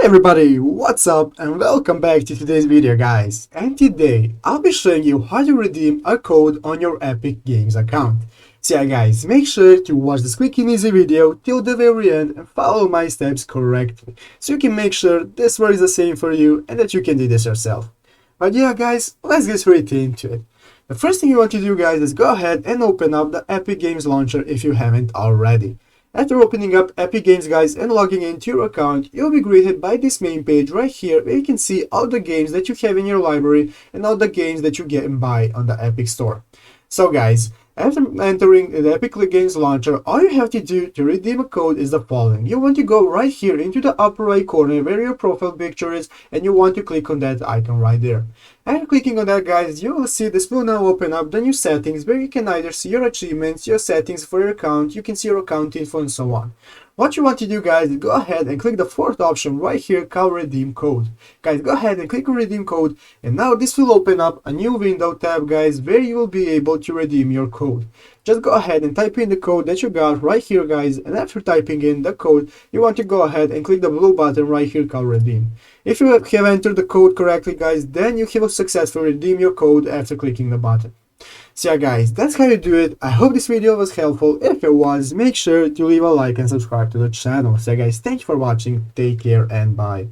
Everybody, what's up and welcome back to today's video guys. And today I'll be showing you how to redeem a code on your Epic Games account. So yeah guys, make sure to watch this quick and easy video till the very end and follow my steps correctly so you can make sure this works the same for you and that you can do this yourself. But yeah guys, let's get straight into it. The first thing you want to do guys is go ahead and open up the Epic Games launcher if you haven't already. After opening up Epic Games guys and logging into your account, you'll be greeted by this main page right here where you can see all the games that you have in your library and all the games that you get and buy on the Epic Store. So guys, after entering the Epic Games launcher, all you have to do to redeem a code is the following. You want to go right here into the upper right corner where your profile picture is and you want to click on that icon right there. After clicking on that guys, you will see this will now open up the new settings where you can either see your achievements, your settings for your account, you can see your account info and so on. What you want to do guys is go ahead and click the fourth option right here called redeem code. Guys, go ahead and click on redeem code and now this will open up a new window tab guys where you will be able to redeem your code. Just go ahead and type in the code that you got right here guys, and after typing in the code you want to go ahead and click the blue button right here called redeem. If you have entered the code correctly guys, then you have successfully redeemed your code after clicking the button. So yeah guys, that's how you do it. I hope this video was helpful. If it was, make sure to leave a like and subscribe to the channel. So yeah guys, thank you for watching, take care and bye.